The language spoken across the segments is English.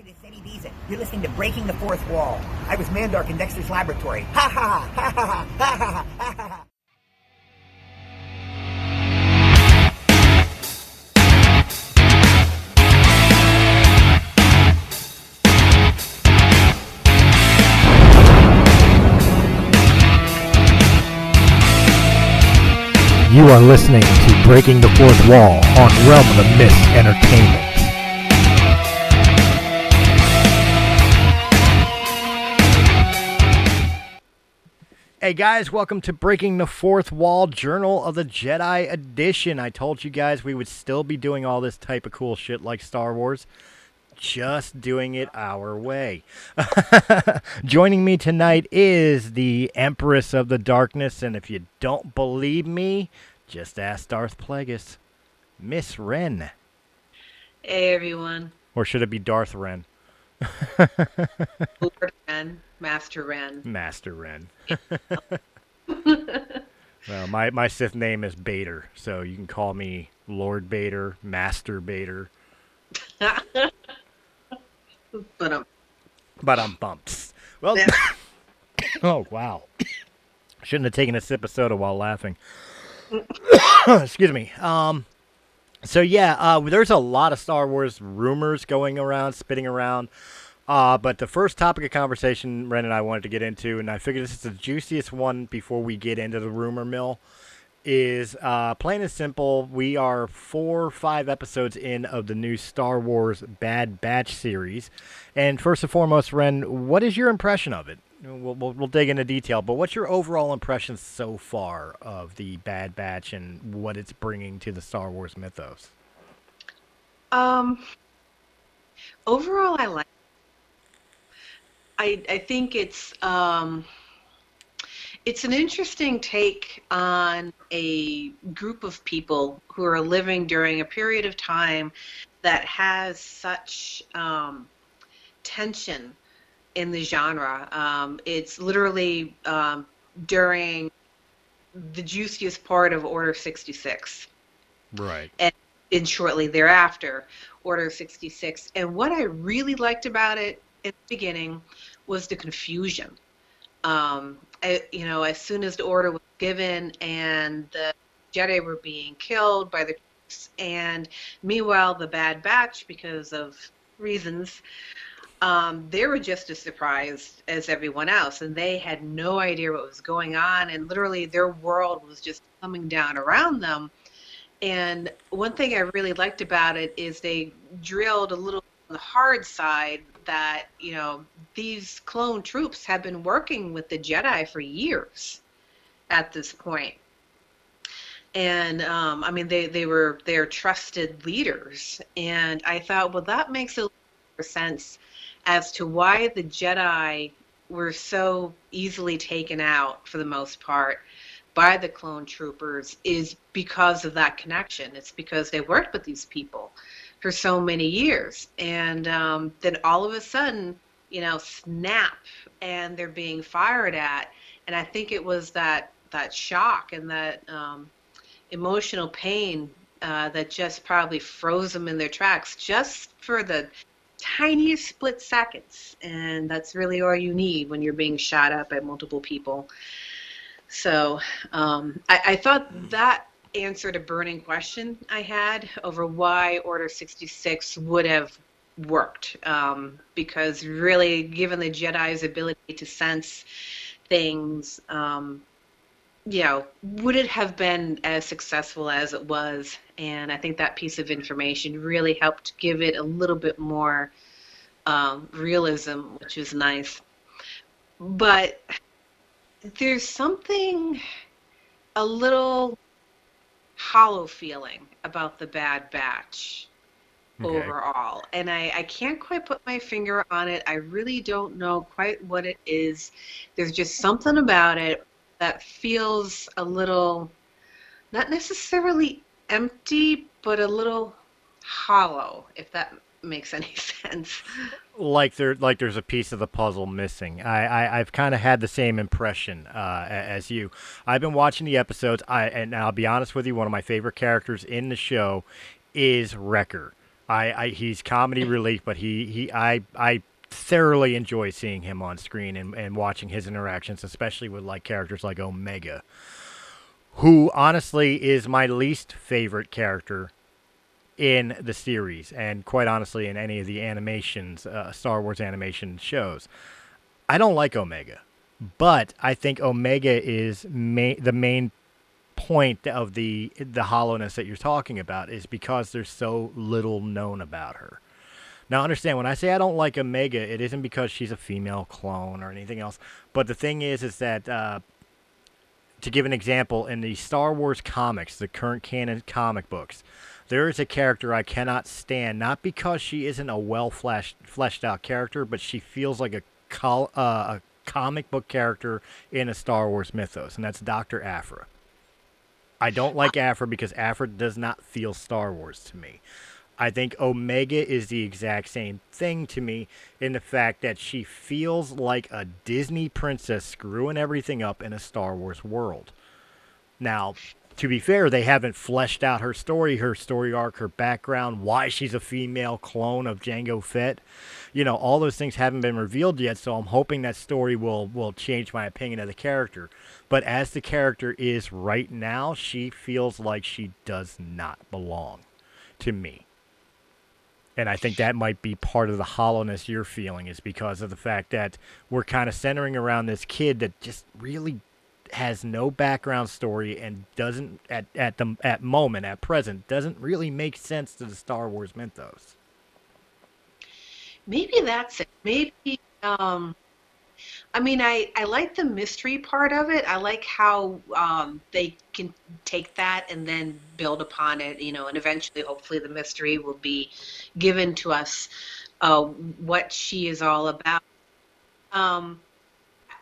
this is Eddie Deason. You're listening to Breaking the Fourth Wall. I was Mandark in Dexter's laboratory. Ha ha ha ha ha ha ha ha ha. You are listening to Breaking the Fourth Wall on Realm of the Mist Entertainment. Hey guys, welcome to Breaking the Fourth Wall, Journal of the Jedi edition. I told you guys we would still be doing all this type of cool shit like Star Wars, just doing it our way. Joining me tonight is the Empress of the Darkness, and if you don't believe me, just ask Darth Plagueis. Miss Wren. Hey everyone. Or should it be Darth Wren? Lord Wren. Master Wren. Master Wren. Well, my Sith name is Bader, so you can call me Lord Bader, Master Bader. But bumps. Well, oh wow. Shouldn't have taken a sip of soda while laughing. Excuse me. So yeah, there's a lot of Star Wars rumors going around, spitting around. But the first topic of conversation Ren and I wanted to get into, and I figured this is the juiciest one before we get into the rumor mill, is plain and simple, we are 4 or 5 episodes in of the new Star Wars Bad Batch series. And first and foremost, Ren, what is your impression of it? We'll dig into detail, but what's your overall impression so far of the Bad Batch and what it's bringing to the Star Wars mythos? Overall, I like. I think it's an interesting take on a group of people who are living during a period of time that has such tension in the genre. It's literally during the juiciest part of Order 66. Right. And shortly thereafter, Order 66. And what I really liked about it in the beginning was the confusion. As soon as the order was given and the Jedi were being killed by the troops, and meanwhile the Bad Batch, because of reasons, they were just as surprised as everyone else, and they had no idea what was going on, and literally their world was just coming down around them. And one thing I really liked about it is they drilled a little on the hard side that, these clone troops have been working with the Jedi for years at this point. And, they're trusted leaders. And I thought, well, that makes a little more sense as to why the Jedi were so easily taken out, for the most part, by the clone troopers, is because of that connection. It's because they worked with these people for so many years. And then all of a sudden, snap, and they're being fired at. And I think it was that shock and that emotional pain that just probably froze them in their tracks just for the tiniest split seconds. And that's really all you need when you're being shot at by multiple people. So I thought that answered a burning question I had over why Order 66 would have worked. Because really, given the Jedi's ability to sense things, would it have been as successful as it was? And I think that piece of information really helped give it a little bit more realism, which is nice. But there's something a little hollow feeling about the Bad Batch overall. And I can't quite put my finger on it. I really don't know quite what it is. There's just something about it that feels a little, not necessarily empty, but a little hollow, if that makes any sense. Like there's a piece of the puzzle missing. I've kind of had the same impression as you. I've been watching the episodes. And I'll be honest with you, one of my favorite characters in the show is Wrecker. He's comedy relief, but I thoroughly enjoy seeing him on screen and watching his interactions, especially with like characters like Omega, who honestly is my least favorite character in the series, and quite honestly in any of the animations, Star Wars animation shows. I don't like Omega, but I think Omega is the main point of the hollowness that you're talking about, is because there's so little known about her. Now, understand, when I say I don't like Omega, it isn't because she's a female clone or anything else. But the thing is that, to give an example, in the Star Wars comics, the current canon comic books, there is a character I cannot stand, not because she isn't a fleshed out character, but she feels like a comic book character in a Star Wars mythos, and that's Dr. Aphra. I don't like Aphra because Aphra does not feel Star Wars to me. I think Omega is the exact same thing to me, in the fact that she feels like a Disney princess screwing everything up in a Star Wars world. Now, to be fair, they haven't fleshed out her story arc, her background, why she's a female clone of Jango Fett. All those things haven't been revealed yet, so I'm hoping that story will change my opinion of the character. But as the character is right now, she feels like she does not belong to me. And I think that might be part of the hollowness you're feeling, is because of the fact that we're kind of centering around this kid that just really has no background story and doesn't, at present, doesn't really make sense to the Star Wars mythos. Maybe that's it. Maybe, I like the mystery part of it. I like how they can take that and then build upon it, and eventually, hopefully, the mystery will be given to us, what she is all about.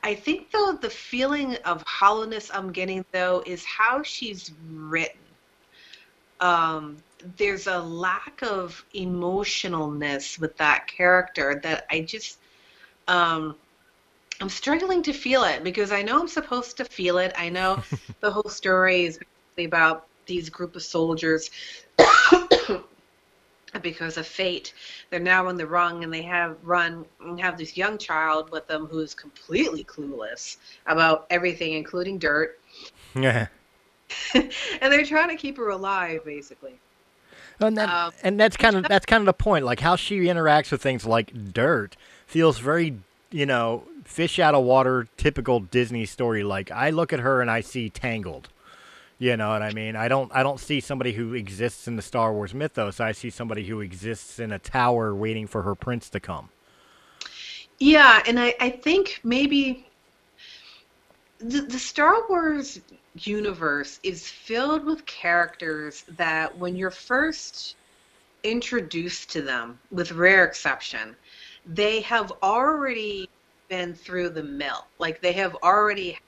I think, though, the feeling of hollowness I'm getting, though, is how she's written. There's a lack of emotionalness with that character that I just, I'm struggling to feel it, because I know I'm supposed to feel it. I know the whole story is basically about these group of soldiers because of fate. They're now in the wrong, and they have this young child with them who's completely clueless about everything, including dirt. Yeah. And they're trying to keep her alive, basically. And that's kind of the point. Like, how she interacts with things like dirt feels very, fish out of water, typical Disney story. Like, I look at her and I see Tangled. You know what I mean? I don't see somebody who exists in the Star Wars mythos. I see somebody who exists in a tower waiting for her prince to come. Yeah, and I think maybe the Star Wars universe is filled with characters that when you're first introduced to them, with rare exception, they have already been through the mill. Like, they have already had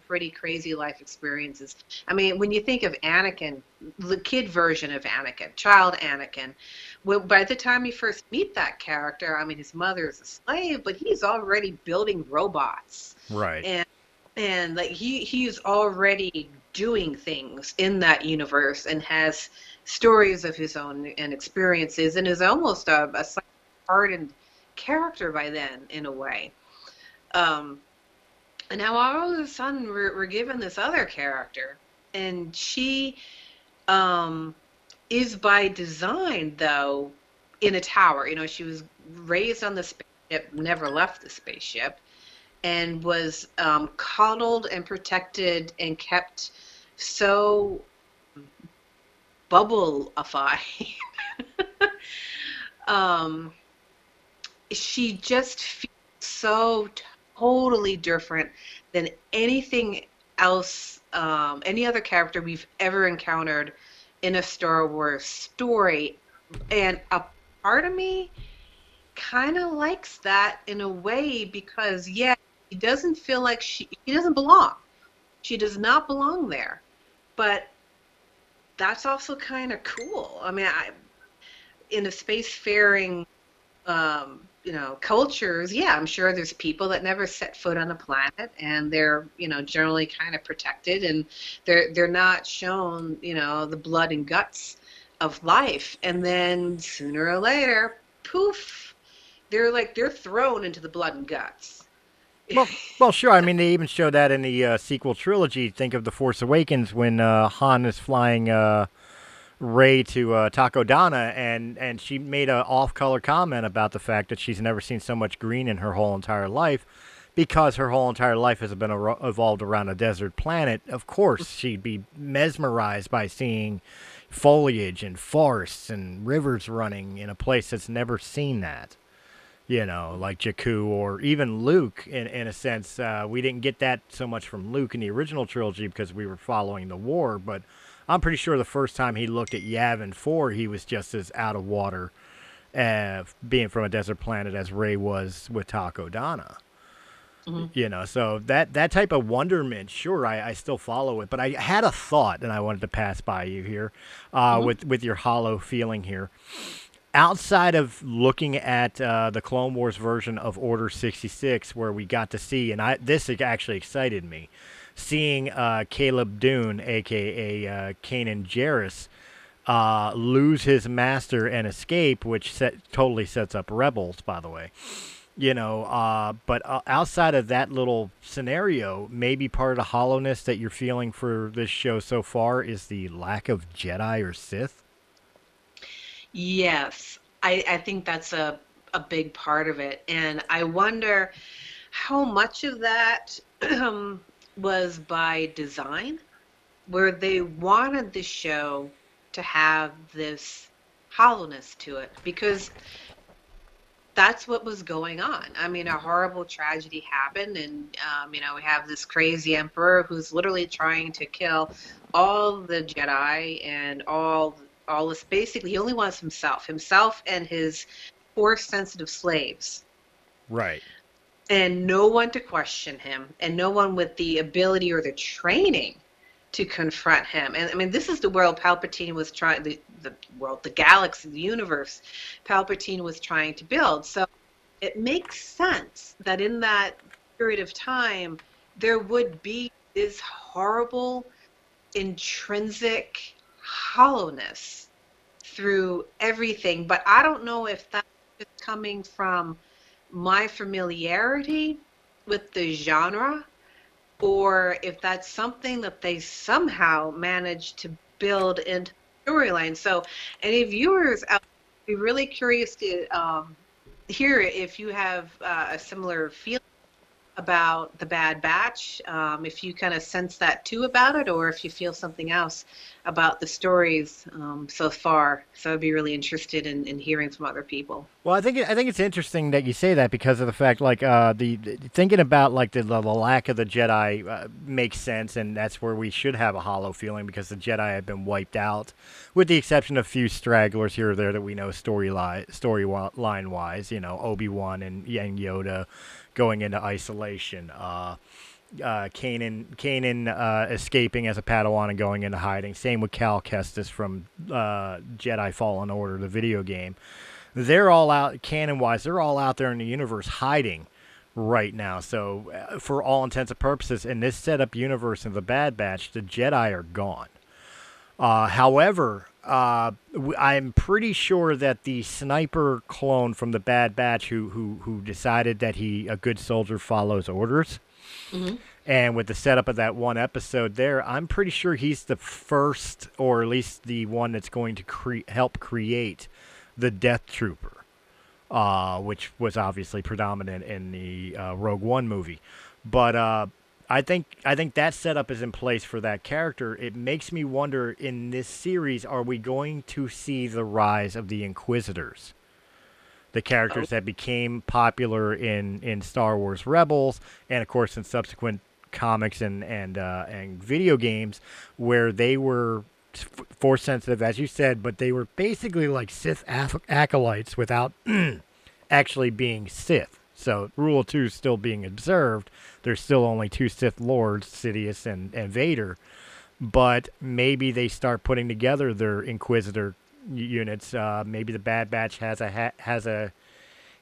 pretty crazy life experiences. I mean, when you think of Anakin, the kid version of Anakin, child Anakin, by the time you first meet that character, I mean, his mother is a slave, but he's already building robots. Right. And like he's already doing things in that universe and has stories of his own and experiences, and is almost a hardened character by then, in a way. And now all of a sudden we're given this other character, and she is by design, though, in a tower. She was raised on the spaceship, never left the spaceship, and was coddled and protected and kept so bubble-ified. She just feels so totally different than anything else, any other character we've ever encountered in a Star Wars story. And a part of me kind of likes that in a way, because, yeah, she doesn't feel like she doesn't belong. She does not belong there. But that's also kind of cool. I mean, in a spacefaring, cultures, yeah, I'm sure there's people that never set foot on a planet, and they're, generally kind of protected, and they're not shown, the blood and guts of life, and then sooner or later, poof, they're thrown into the blood and guts. Well, sure. I mean, they even show that in the sequel trilogy. Think of The Force Awakens when Han is flying Rey to Takodana, and she made a off-color comment about the fact that she's never seen so much green in her whole entire life, because her whole entire life has been evolved around a desert planet. Of course, she'd be mesmerized by seeing foliage and forests and rivers running in a place that's never seen that. You know, like Jakku or even Luke, in a sense. We didn't get that so much from Luke in the original trilogy because we were following the war, but I'm pretty sure the first time he looked at Yavin 4, he was just as out of water, being from a desert planet, as Rey was with Takodana. Mm-hmm. You know, so that type of wonderment, sure, I still follow it. But I had a thought, and I wanted to pass by you here with your hollow feeling here. Outside of looking at the Clone Wars version of Order 66, where we got to see, and this actually excited me, seeing Caleb Dune, a.k.a. Kanan Jarrus, lose his master and escape, which totally sets up Rebels, by the way. You know, but outside of that little scenario, maybe part of the hollowness that you're feeling for this show so far is the lack of Jedi or Sith? Yes, I think that's a big part of it. And I wonder how much of that was by design, where they wanted the show to have this hollowness to it, because that's what was going on. I mean, a horrible tragedy happened, and we have this crazy emperor who's literally trying to kill all the Jedi and all this. Basically, he only wants himself and his Force-sensitive slaves. Right. And no one to question him, and no one with the ability or the training to confront him. And I mean, this is the world Palpatine was trying, the world, the galaxy, the universe Palpatine was trying to build. So it makes sense that in that period of time, there would be this horrible, intrinsic hollowness through everything. But I don't know if that's coming from my familiarity with the genre, or if that's something that they somehow managed to build into the storyline. So any viewers out there, be really curious to hear if you have a similar feeling about the Bad Batch, if you kind of sense that too about it, or if you feel something else about the stories so far. So I'd be really interested in hearing from other people. Well, I think it's interesting that you say that, because of the fact, like, the thinking about, like, the lack of the Jedi makes sense, and that's where we should have a hollow feeling, because the Jedi have been wiped out, with the exception of a few stragglers here or there that we know storyline wise. You know, Obi-Wan and Yoda going into isolation. Kanan escaping as a Padawan and going into hiding. Same with Cal Kestis from Jedi Fallen Order, the video game. They're all out, canon-wise, they're all out there in the universe hiding right now. So for all intents and purposes, in this setup universe of the Bad Batch, the Jedi are gone. However, I'm pretty sure that the sniper clone from the Bad Batch who decided that a good soldier follows orders, Mm-hmm. and with the setup of that one episode there, I'm pretty sure he's the first, or at least the one that's going to help create the Death Trooper, which was obviously predominant in the Rogue One movie. But I think that setup is in place for that character. It makes me wonder, in this series, are we going to see the rise of the Inquisitors? The characters that became popular in Star Wars Rebels, and of course in subsequent comics and video games, where they were Force sensitive, as you said, but they were basically like Sith acolytes without actually being Sith. So Rule of Two is still being observed. There's still only two Sith Lords, Sidious and Vader. But maybe they start putting together their Inquisitor units. Maybe the Bad Batch has a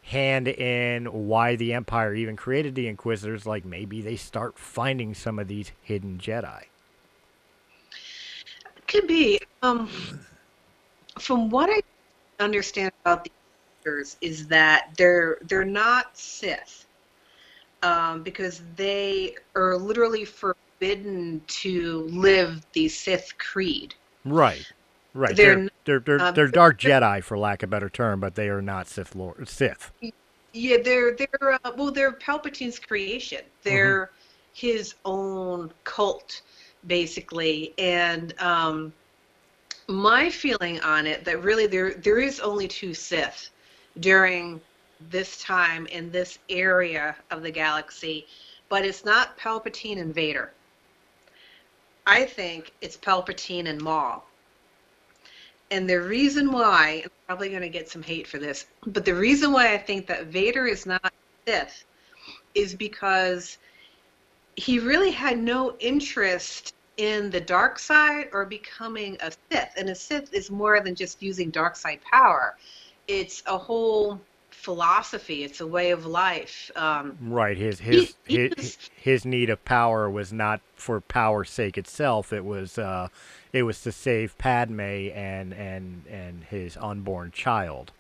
hand in why the Empire even created the Inquisitors. Like, maybe they start finding some of these hidden Jedi. Could be. From what I understand about the actors is that they're not Sith, because they are literally forbidden to live the Sith creed. Right. Right. They're not, They're dark Jedi, for lack of a better term, but they are not Sith. yeah, they're well, they're Palpatine's creation. Hmm. They're his own cult, basically. And my feeling on it, that really there is only two Sith during this time in this area of the galaxy, but it's not Palpatine and Vader. I think it's Palpatine and Maul. And the reason why, I'm probably going to get some hate for this, but the reason why I think that Vader is not Sith is because he really had no interest in the dark side or becoming a Sith. And a Sith is more than just using dark side power. It's a whole philosophy. It's a way of life. Right. He was, His need of power was not for power's sake itself. It was to save Padme and his unborn child.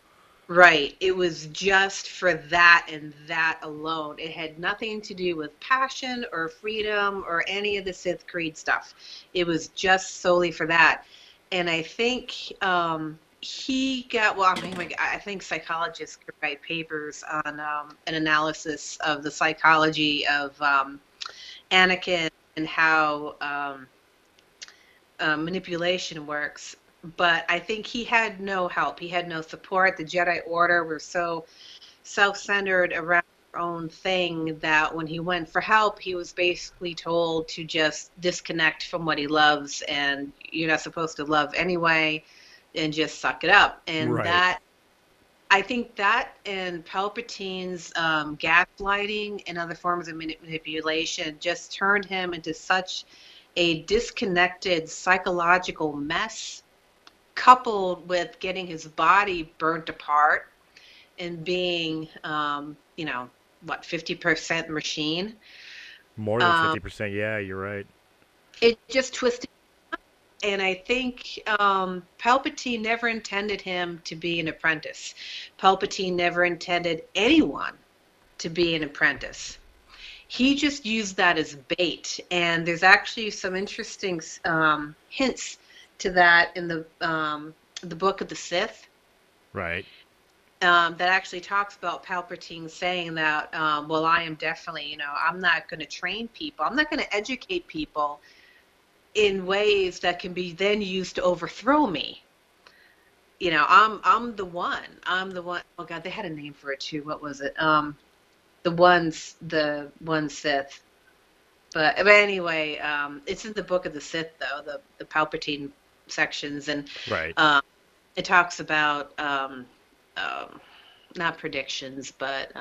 right. It was just for that and that alone. It had nothing to do with passion or freedom or any of the Sith Creed stuff. It was just solely for that. And I think he got, well, I mean, like, I think psychologists could write papers on an analysis of the psychology of Anakin and how manipulation works. But I think he had no help. He had no support. The Jedi Order were so self-centered around their own thing that when he went for help, he was basically told to just disconnect from what he loves, and you're not supposed to love anyway, and just suck it up. And Right. that, I think that and Palpatine's gaslighting and other forms of manipulation just turned him into such a disconnected psychological mess, coupled with getting his body burnt apart and being, 50% machine. More than 50%. Yeah, you're right. It just twisted. And I think Palpatine never intended him to be an apprentice. Palpatine never intended anyone to be an apprentice. He just used that as bait. And there's actually some interesting hints to that in the Book of the Sith. Right. That actually talks about Palpatine saying that, well, I am definitely, I'm not going to train people. I'm not going to educate people in ways that can be then used to overthrow me. I'm the one. I'm the one. Oh God, they had a name for it too. What was it? The one Sith. But anyway, it's in the Book of the Sith though, the Palpatine sections, and Right. it talks about not predictions, but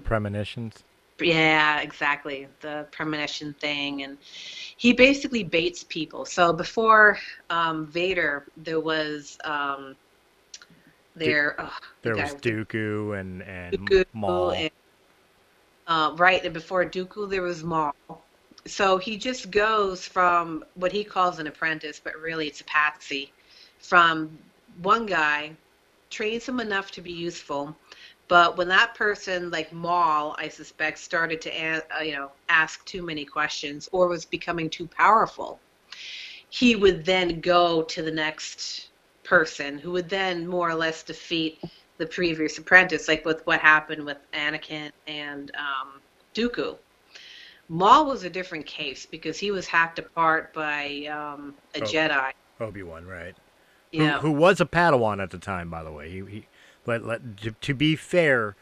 Premonitions. yeah, exactly, the premonition thing, and he basically baits people. So before Vader, there was There the was guy Dooku and Dooku, Maul. and right, and before Dooku there was Maul. So he just goes from what he calls an apprentice, but really it's a patsy, from one guy, trains him enough to be useful. But when that person, like Maul, I suspect, started to ask too many questions or was becoming too powerful, he would then go to the next person who would then more or less defeat the previous apprentice, like with what happened with Anakin and Dooku. Maul was a different case because he was hacked apart by a Jedi. Obi-Wan, right? Yeah. Who was a Padawan at the time, by the way. To be fair,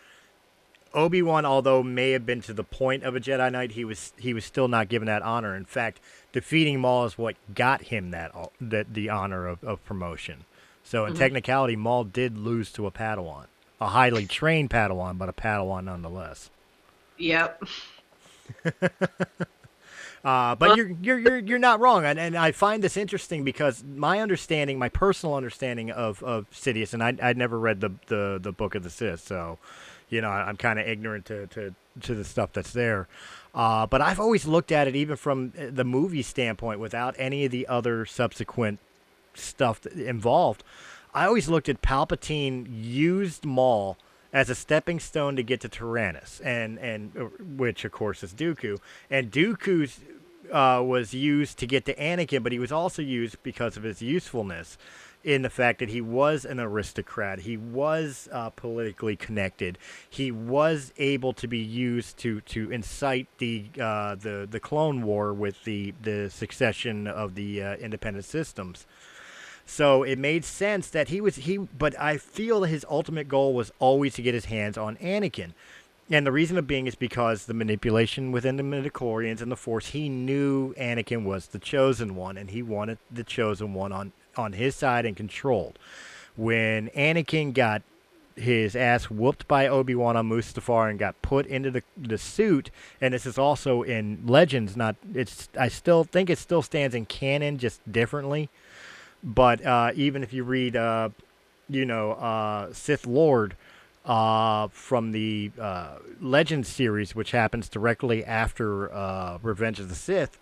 Obi-Wan, although may have been to the point of a Jedi Knight, he was still not given that honor. In fact, defeating Maul is what got him the honor of promotion. So in technicality, Maul did lose to a Padawan, a highly trained Padawan, but a Padawan nonetheless. Yep. But you're not wrong, and I find this interesting because my personal understanding of Sidious, and I'd never read the Book of the Sith, so I'm kind of ignorant to the stuff that's there. But I've always looked at it even from the movie standpoint, without any of the other subsequent stuff involved. I always looked at Palpatine used Maul as a stepping stone to get to Tyrannus, and which of course is Dooku, and Dooku's was used to get to Anakin, but he was also used because of his usefulness in the fact that he was an aristocrat, he was politically connected, he was able to be used to incite the Clone War with the succession of the independent systems. So it made sense that but I feel that his ultimate goal was always to get his hands on Anakin. And the reason of being is because the manipulation within the midichlorians and the Force, he knew Anakin was the Chosen One, and he wanted the Chosen One on his side and controlled. When Anakin got his ass whooped by Obi-Wan on Mustafar and got put into the suit, and this is also in Legends, I still think it still stands in canon, just differently. But even if you read, Sith Lord from the Legends series, which happens directly after Revenge of the Sith,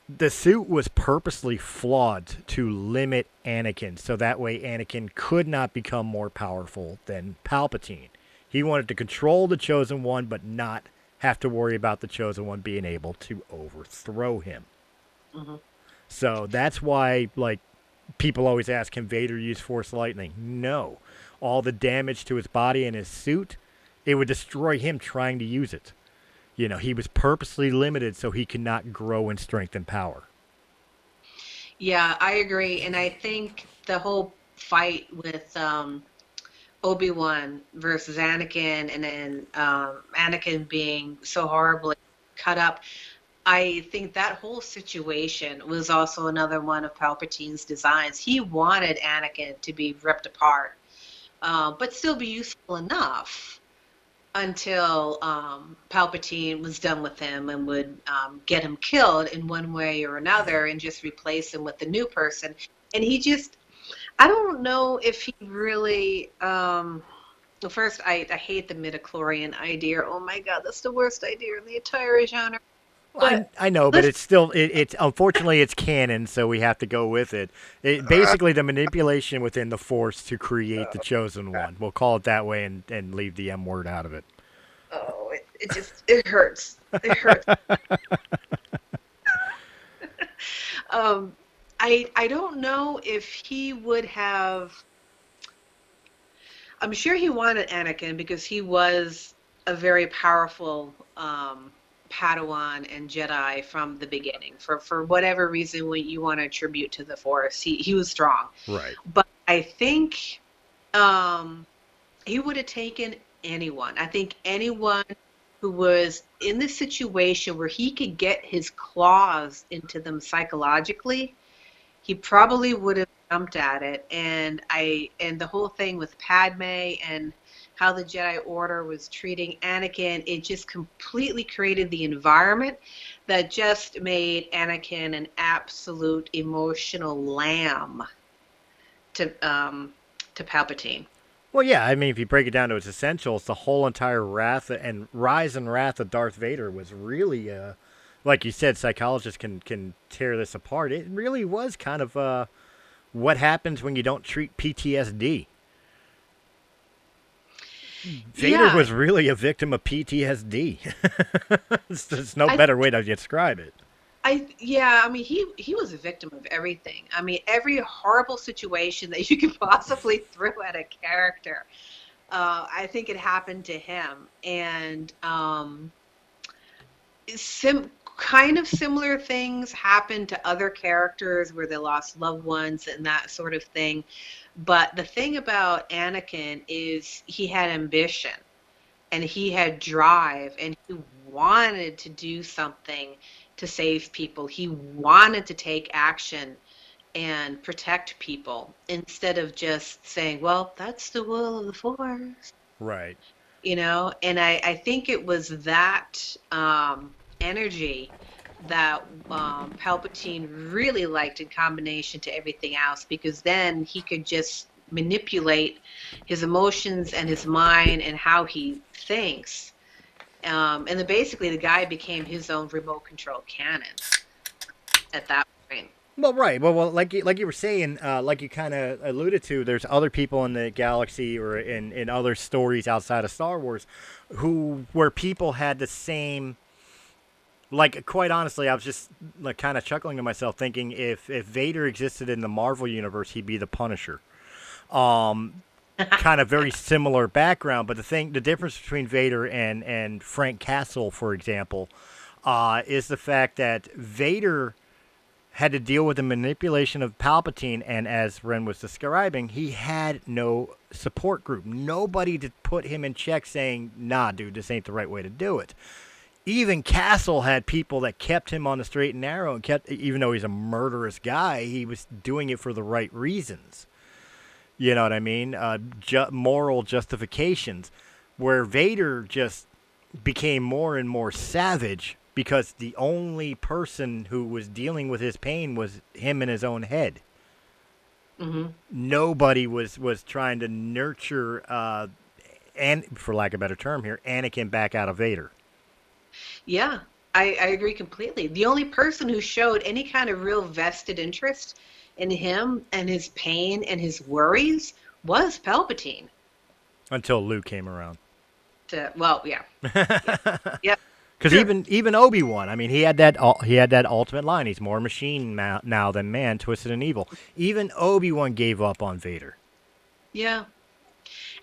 the suit was purposely flawed to limit Anakin, so that way Anakin could not become more powerful than Palpatine. He wanted to control the Chosen One, but not have to worry about the Chosen One being able to overthrow him. Mm-hmm. So that's why, people always ask, can Vader use Force Lightning? No. All the damage to his body and his suit, it would destroy him trying to use it. He was purposely limited so he could not grow in strength and power. Yeah, I agree. And I think the whole fight with Obi-Wan versus Anakin, and then Anakin being so horribly cut up, I think that whole situation was also another one of Palpatine's designs. He wanted Anakin to be ripped apart, but still be useful enough until Palpatine was done with him and would get him killed in one way or another and just replace him with a new person. And he just, I don't know if he really, well, first, I hate the midichlorian idea. Oh my God, that's the worst idea in the entire genre. Well, I know, but it's still, it's unfortunately it's canon, so we have to go with it. Basically, the manipulation within the Force to create the Chosen One. We'll call it that way and leave the M word out of it. Oh, it hurts. It hurts. I don't know if he would have. I'm sure he wanted Anakin because he was a very powerful Padawan and Jedi from the beginning. For whatever reason, when you want to attribute to the Force, he was strong. Right. But I think he would have taken anyone. I think anyone who was in the situation where he could get his claws into them psychologically, he probably would have jumped at it. And the whole thing with Padme and how the Jedi Order was treating Anakin, it just completely created the environment that just made Anakin an absolute emotional lamb to Palpatine. Well, yeah, I mean, if you break it down to its essentials, the whole entire rise and wrath of Darth Vader was really, like you said, psychologists can tear this apart. It really was kind of what happens when you don't treat PTSD. Vader was really a victim of PTSD. There's no better way to describe it. I mean, he was a victim of everything. I mean, every horrible situation that you could possibly throw at a character, I think it happened to him. And kind of similar things happened to other characters where they lost loved ones and that sort of thing. But the thing about Anakin is he had ambition and he had drive and he wanted to do something to save people. He wanted to take action and protect people instead of just saying, well, that's the will of the Force. Right. And I think it was that energy that Palpatine really liked in combination to everything else, because then he could just manipulate his emotions and his mind and how he thinks. And then basically the guy became his own remote control cannon at that point. Well, right. Well, like you were saying, like you kind of alluded to, there's other people in the galaxy or in other stories outside of Star Wars, where people had the same. Like, quite honestly, I was just like kind of chuckling to myself, thinking if Vader existed in the Marvel universe, he'd be the Punisher. Kind of very similar background, but the difference between Vader and Frank Castle, for example, is the fact that Vader had to deal with the manipulation of Palpatine, and as Wren was describing, he had no support group. Nobody to put him in check saying, nah, dude, this ain't the right way to do it. Even Castle had people that kept him on the straight and narrow, and even though he's a murderous guy, he was doing it for the right reasons. You know what I mean? Moral justifications. Where Vader just became more and more savage because the only person who was dealing with his pain was him in his own head. Mm-hmm. Nobody was trying to nurture, and for lack of a better term here, Anakin back out of Vader. Yeah, I agree completely. The only person who showed any kind of real vested interest in him and his pain and his worries was Palpatine. Until Luke came around. Well, yeah. Yeah. Because even Obi-Wan, I mean, he had that ultimate line. He's more machine now than man, twisted and evil. Even Obi-Wan gave up on Vader. Yeah.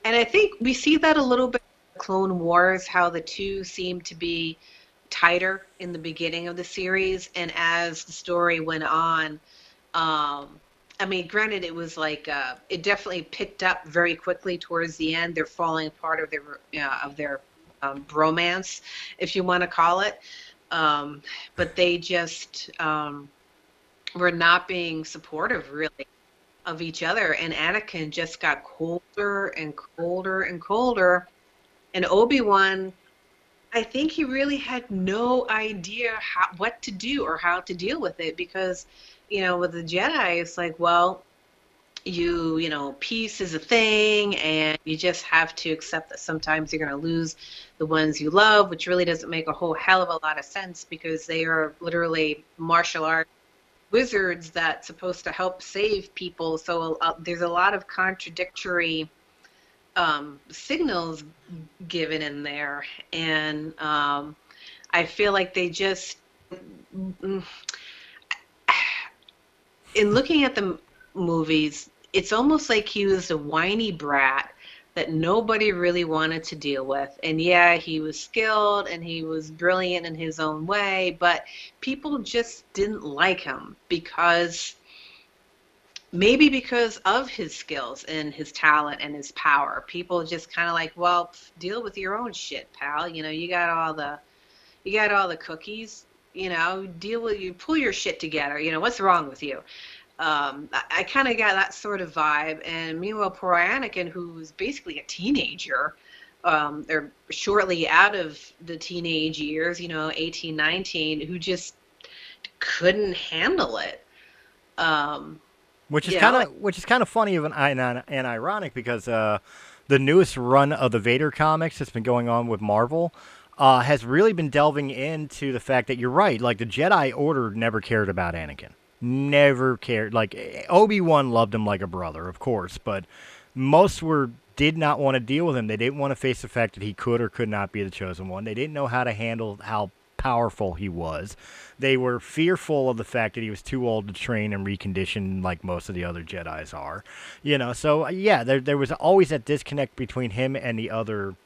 And I think we see that a little bit in Clone Wars, how the two seem to be tighter in the beginning of the series, and as the story went on, I mean, granted, it was like it definitely picked up very quickly towards the end. They're falling apart of their bromance, if you want to call it. But they just were not being supportive, really, of each other. And Anakin just got colder and colder and colder. And Obi-Wan, I think he really had no idea what to do or how to deal with it, because, with the Jedi, it's like, well, peace is a thing, and you just have to accept that sometimes you're going to lose the ones you love, which really doesn't make a whole hell of a lot of sense, because they are literally martial art wizards that's supposed to help save people. So there's a lot of contradictory signals given in there, and I feel like they just, in looking at the movies, it's almost like he was a whiny brat that nobody really wanted to deal with. And yeah, he was skilled and he was brilliant in his own way, but people just didn't like him maybe because of his skills and his talent and his power. People just kind of like, well, deal with your own shit, pal. You got all the cookies. Pull your shit together. What's wrong with you? I kind of got that sort of vibe. And meanwhile, poor Anakin, who was basically a teenager, or shortly out of the teenage years, 18, 19, who just couldn't handle it. Which is kind of funny and ironic, because the newest run of the Vader comics that's been going on with Marvel has really been delving into the fact that you're right. Like, the Jedi Order never cared about Anakin. Never cared. Like, Obi-Wan loved him like a brother, of course, but most did not want to deal with him. They didn't want to face the fact that he could or could not be the chosen one. They didn't know how to handle how powerful he was. They were fearful of the fact that he was too old to train and recondition like most of the other Jedis are. So yeah, there was always that disconnect between him and the other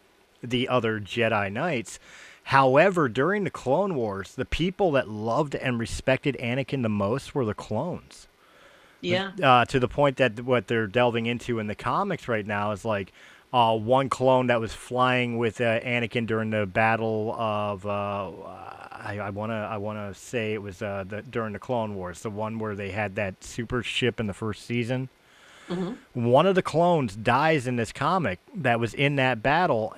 Jedi Knights. However, during the Clone Wars, the people that loved and respected Anakin the most were the clones. Yeah. To the point that what they're delving into in the comics right now is like one clone that was flying with Anakin during the battle of I wanna say it was during the Clone Wars, the one where they had that super ship in the first season. Mm-hmm. One of the clones dies in this comic that was in that battle,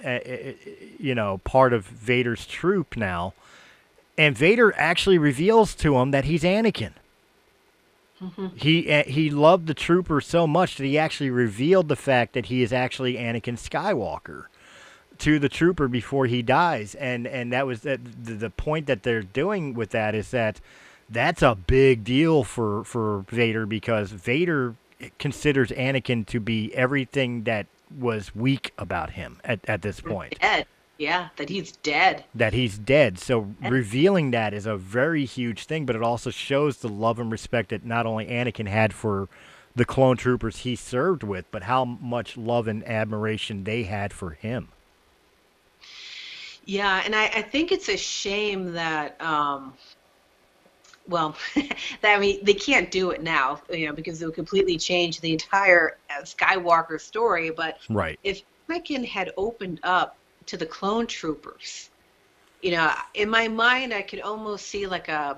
part of Vader's troop now. And Vader actually reveals to him that he's Anakin. Mm-hmm. He loved the trooper so much that he actually revealed the fact that he is actually Anakin Skywalker to the trooper before he dies. And that was the point that they're doing with that, is that that's a big deal for Vader, because Vader considers Anakin to be everything that was weak about him at this point. Dead. Yeah, that he's dead. That he's dead. So revealing that is a very huge thing, but it also shows the love and respect that not only Anakin had for the clone troopers he served with, but how much love and admiration they had for him. Yeah, and I think it's a shame that, well, that, I mean, they can't do it now, because it would completely change the entire Skywalker story. But Right. if Anakin had opened up to the clone troopers, in my mind, I could almost see like a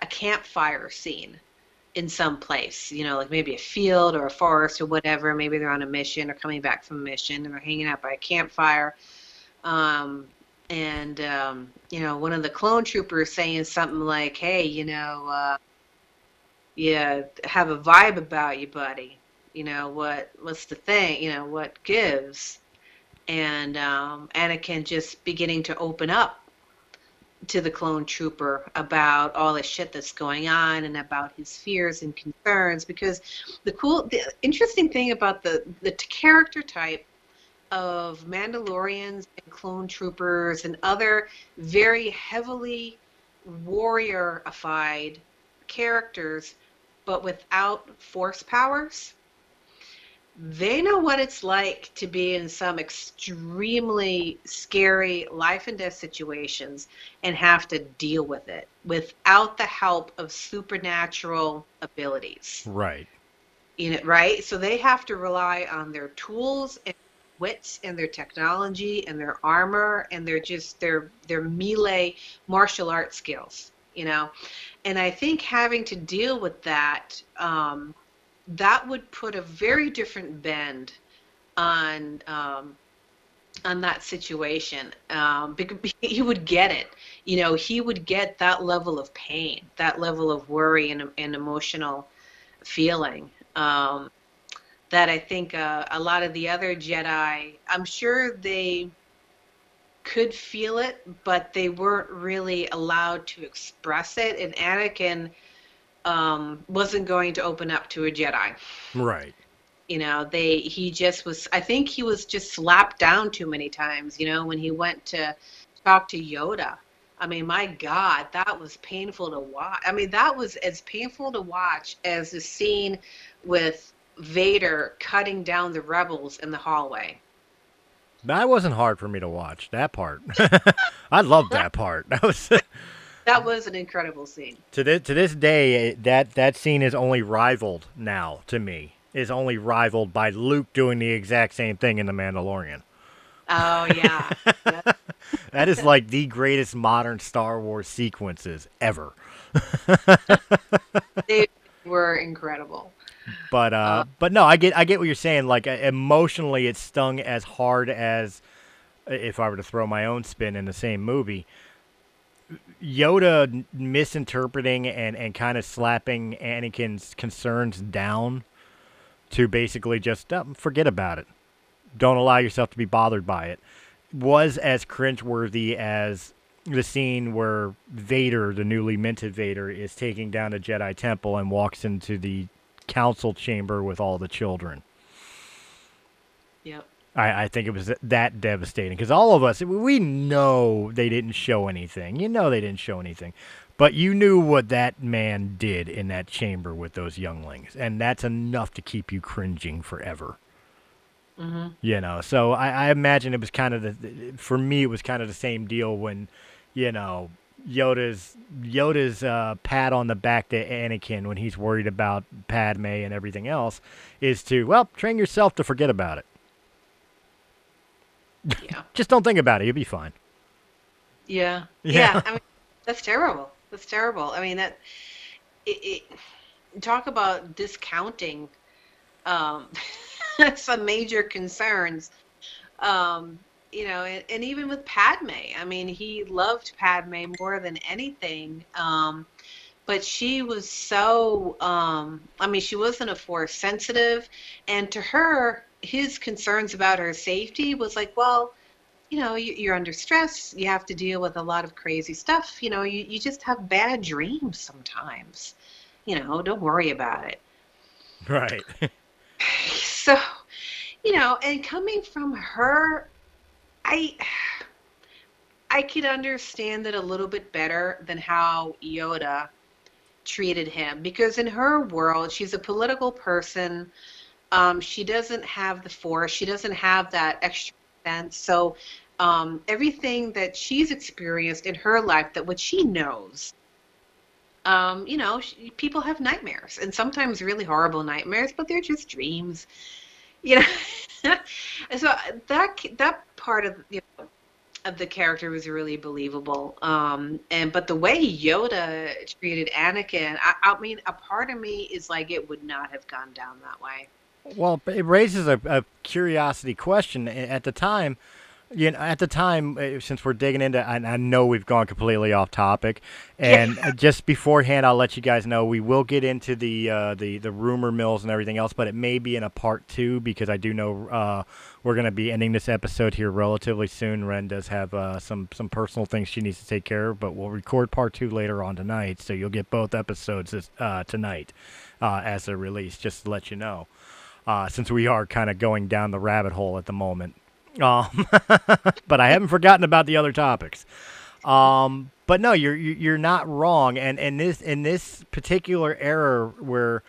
campfire scene in some place, like maybe a field or a forest or whatever. Maybe they're on a mission or coming back from a mission and they're hanging out by a campfire. One of the clone troopers saying something like, hey, you have a vibe about you, buddy. What's the thing? What gives? And Anakin just beginning to open up to the clone trooper about all the shit that's going on and about his fears and concerns. Because the interesting thing about the character type of Mandalorians and clone troopers and other very heavily warrior-ified characters, but without force powers, they know what it's like to be in some extremely scary life and death situations and have to deal with it without the help of supernatural abilities. Right. Right? So they have to rely on their tools and wits and their technology and their armor and their melee martial arts skills, And I think having to deal with that, that would put a very different bend on that situation. Because he would get it. He would get that level of pain, that level of worry and emotional feeling. That I think a lot of the other Jedi, I'm sure they could feel it, but they weren't really allowed to express it. And Anakin wasn't going to open up to a Jedi. Right. He just was, I think he was just slapped down too many times, when he went to talk to Yoda. I mean, my God, that was painful to watch. I mean, that was as painful to watch as the scene with Vader cutting down the rebels in the hallway. That wasn't hard for me to watch, that part. I loved that part. That was an incredible scene. To this day, that scene is only rivaled now, to me, is only rivaled by Luke doing the exact same thing in The Mandalorian. Oh, yeah. Yep. That is like the greatest modern Star Wars sequences ever. They were incredible. But no, I get what you're saying. Like, emotionally, it stung as hard as if I were to throw my own spin in the same movie. Yoda misinterpreting and kind of slapping Anakin's concerns down to basically just forget about it. Don't allow yourself to be bothered by it. Was as cringeworthy as the scene where Vader, the newly minted Vader, is taking down the Jedi Temple and walks into the council chamber with all the children. Yep. I think it was that devastating, because all of us, we know they didn't show anything. They didn't show anything. But you knew what that man did in that chamber with those younglings, and that's enough to keep you cringing forever. Mm-hmm. So I imagine it was kind of for me, it was kind of the same deal when, Yoda's pat on the back to Anakin when he's worried about Padme and everything else is to, train yourself to forget about it. Yeah. Just don't think about it. You'll be fine. Yeah. Yeah. I mean, that's terrible. That's terrible. I mean, talk about discounting some major concerns. And even with Padme, I mean, he loved Padme more than anything. But she was so, she wasn't a Force sensitive. And to her, his concerns about her safety was like, well, you're under stress. You have to deal with a lot of crazy stuff. You just have bad dreams sometimes. Don't worry about it. Right. So, and coming from her, I could understand it a little bit better than how Yoda treated him, because in her world, she's a political person. She doesn't have the Force. She doesn't have that extra sense. So everything that she's experienced in her life, that what she knows, people have nightmares, and sometimes really horrible nightmares, but they're just dreams, you know. And so that part of the character was really believable. But the way Yoda treated Anakin, I mean, a part of me is like, it would not have gone down that way. Well, it raises a curiosity question. At the time, since we're digging into, I know we've gone completely off topic, and just beforehand, I'll let you guys know we will get into the rumor mills and everything else, but it may be in a part 2, because I do know we're going to be ending this episode here relatively soon. Wren does have some personal things she needs to take care of, but we'll record part 2 later on tonight, so you'll get both episodes tonight as they're released, just to let you know, since we are kind of going down the rabbit hole at the moment. But I haven't forgotten about the other topics. But no, you're not wrong. And in this particular era where,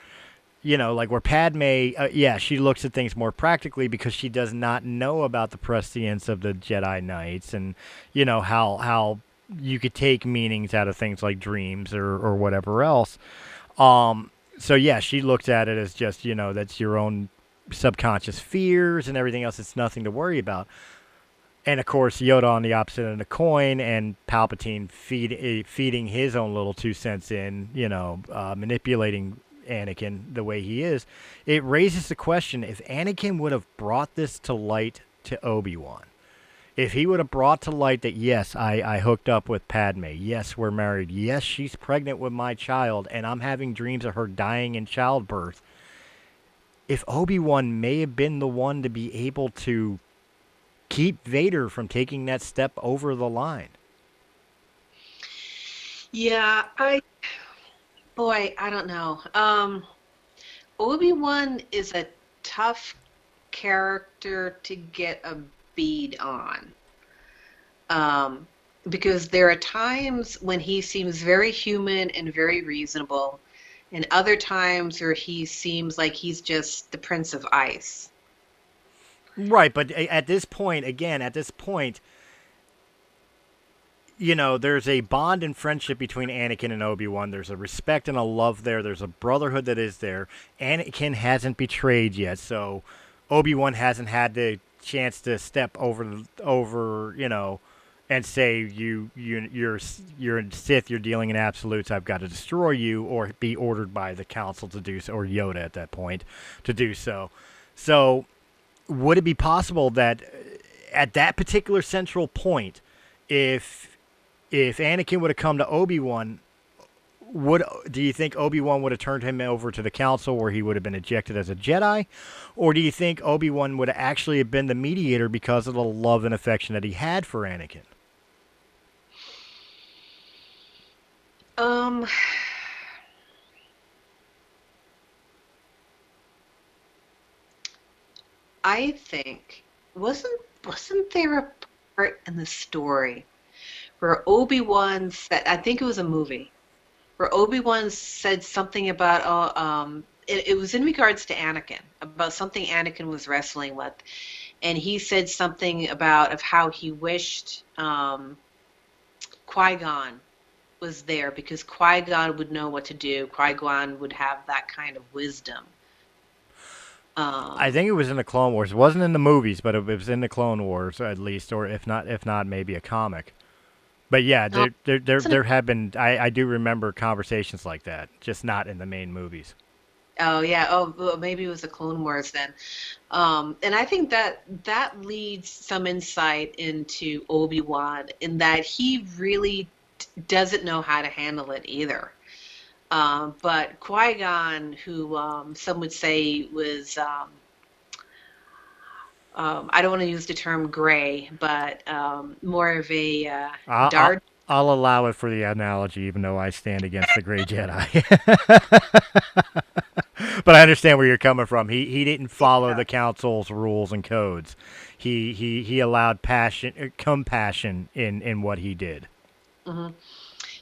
like where Padme, she looks at things more practically, because she does not know about the prescience of the Jedi Knights, and how you could take meanings out of things like dreams or whatever else. So yeah, she looks at it as just, that's your own subconscious fears and everything else. It's nothing to worry about. And of course, Yoda on the opposite end of the coin, and Palpatine feeding his own little 2 cents in, manipulating Anakin the way he is. It raises the question, if Anakin would have brought this to light to Obi-Wan, if he would have brought to light that, yes, I hooked up with Padme, yes, we're married, yes, she's pregnant with my child, and I'm having dreams of her dying in childbirth, if Obi-Wan may have been the one to be able to keep Vader from taking that step over the line. Yeah, I don't know. Obi-Wan is a tough character to get a bead on. Because there are times when he seems very human and very reasonable, and other times where he seems like he's just the Prince of Ice. Right, but at this point, there's a bond and friendship between Anakin and Obi-Wan. There's a respect and a love there. There's a brotherhood that is there. Anakin hasn't betrayed yet, so Obi-Wan hasn't had the chance to step over, and say you're a Sith, you're dealing in absolutes, I've got to destroy you, or be ordered by the Council to do so, or Yoda at that point to do so. So, would it be possible that at that particular central point, if Anakin would have come to Obi-Wan, do you think Obi-Wan would have turned him over to the Council, where he would have been ejected as a Jedi? Or do you think Obi-Wan would actually have been the mediator because of the love and affection that he had for Anakin? I think wasn't there a part in the story where Obi-Wan said, I think it was a movie, where Obi-Wan said something about it was in regards to Anakin, about something Anakin was wrestling with, and he said something of how he wished Qui-Gon was there, because Qui-Gon would know what to do. Qui-Gon would have that kind of wisdom. I think it was in the Clone Wars. It wasn't in the movies, but it was in the Clone Wars at least, or if not, maybe a comic. But yeah, there have been. I do remember conversations like that, just not in the main movies. Oh yeah. Oh, well, maybe it was the Clone Wars then. And I think that leads some insight into Obi-Wan, in that he really doesn't know how to handle it either. But Qui-Gon, who some would say was I don't want to use the term gray, but more of a I'll, dark. I'll allow it for the analogy, even though I stand against the gray Jedi. But I understand where you're coming from. He didn't follow the council's rules and codes. He allowed compassion in what he did. Hmm.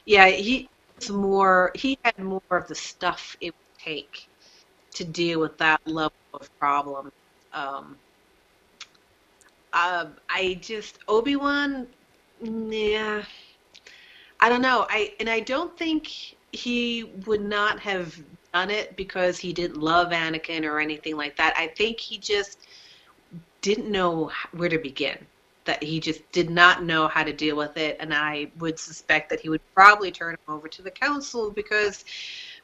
Yeah, he had more of the stuff it would take to deal with that level of problem. Um, I just Obi-Wan, yeah, I don't know. I don't think he would not have done it because he didn't love Anakin or anything like that. I think he just didn't know where to begin. That he just did not know how to deal with it, and I would suspect that he would probably turn him over to the council because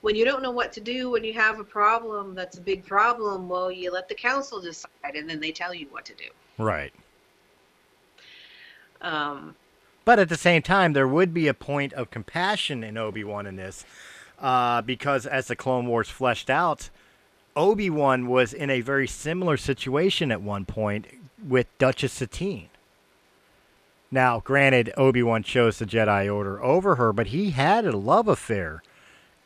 when you don't know what to do, when you have a problem that's a big problem, well, you let the council decide, and then they tell you what to do. Right. Um, But at the same time, there would be a point of compassion in Obi-Wan in this, because as the Clone Wars fleshed out, Obi-Wan was in a very similar situation at one point with Duchess Satine. Now, granted, Obi-Wan chose the Jedi Order over her, but he had a love affair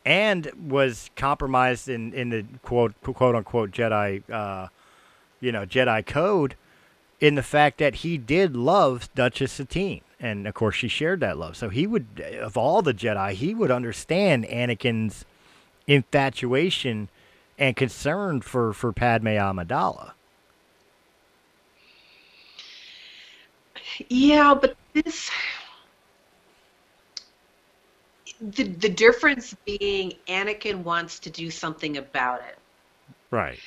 and was compromised in the quote unquote Jedi, Jedi code, in the fact that he did love Duchess Satine. And, of course, she shared that love. So he would, of all the Jedi, he would understand Anakin's infatuation and concern for Padme Amidala. yeah, but the difference being Anakin wants to do something about it. Right.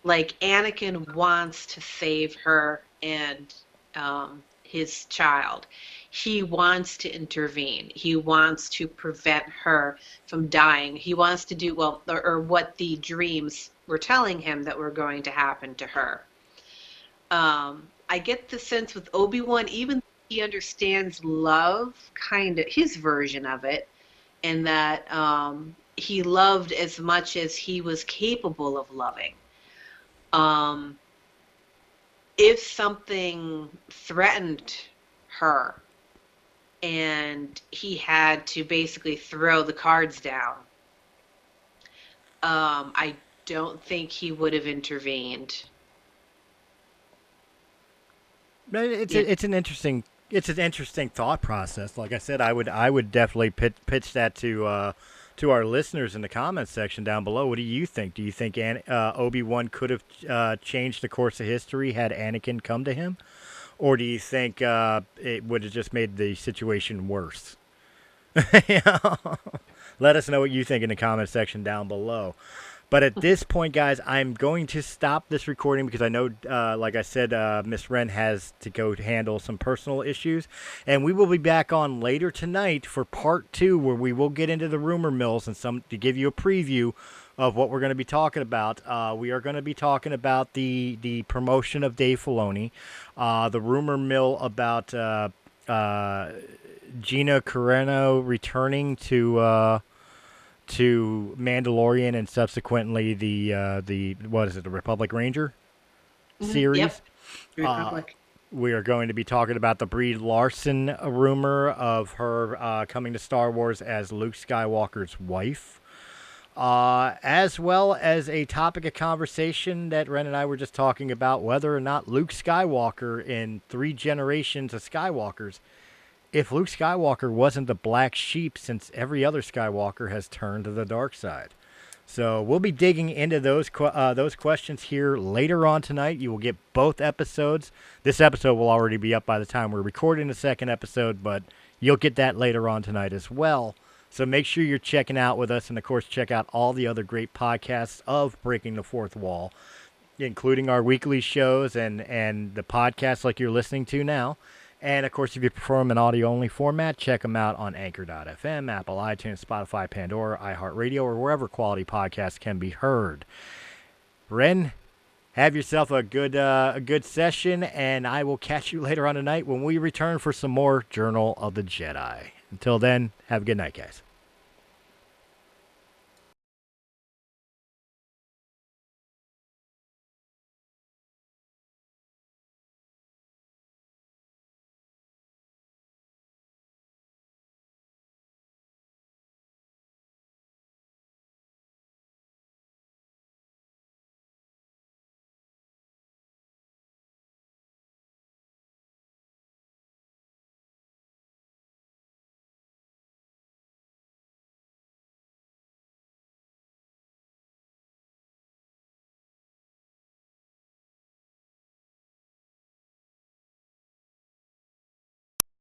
Like Anakin wants to save her and his child. He wants to intervene. He wants to prevent her from dying. He wants to do or what the dreams were telling him that were going to happen to her. I get the sense with Obi-Wan, even though he understands love, kind of his version of it, and that he loved as much as he was capable of loving. If something threatened her and he had to basically throw the cards down, I don't think he would have intervened. It's an interesting thought process. Like I said, I would definitely pitch that to our listeners in the comments section down below. What do you think? Do you think Obi-Wan could have changed the course of history had Anakin come to him, or do you think it would have just made the situation worse? Let us know what you think in the comment section down below. But at this point, guys, I'm going to stop this recording because I know, like I said, Miss Wren has to go handle some personal issues. And we will be back on later tonight for part 2, where we will get into the rumor mills and to give you a preview of what we're going to be talking about. We are going to be talking about the promotion of Dave Filoni, the rumor mill about Gina Carano returning to Mandalorian and subsequently the what is it, the Republic Ranger series. Yep. Republic. We are going to be talking about the Brie Larson rumor of her coming to Star Wars as Luke Skywalker's wife, as well as a topic of conversation that Wren and I were just talking about, whether or not Luke Skywalker in 3 generations of Skywalkers, if Luke Skywalker wasn't the black sheep since every other Skywalker has turned to the dark side. So we'll be digging into those questions here later on tonight. You will get both episodes. This episode will already be up by the time we're recording the second episode, but you'll get that later on tonight as well. So make sure you're checking out with us, and of course check out all the other great podcasts of Breaking the Fourth Wall, including our weekly shows and the podcasts like you're listening to now. And, of course, if you prefer them in audio-only format, check them out on Anchor.fm, Apple, iTunes, Spotify, Pandora, iHeartRadio, or wherever quality podcasts can be heard. Wren, have yourself a good session, and I will catch you later on tonight when we return for some more Journal of the Jedi. Until then, have a good night, guys.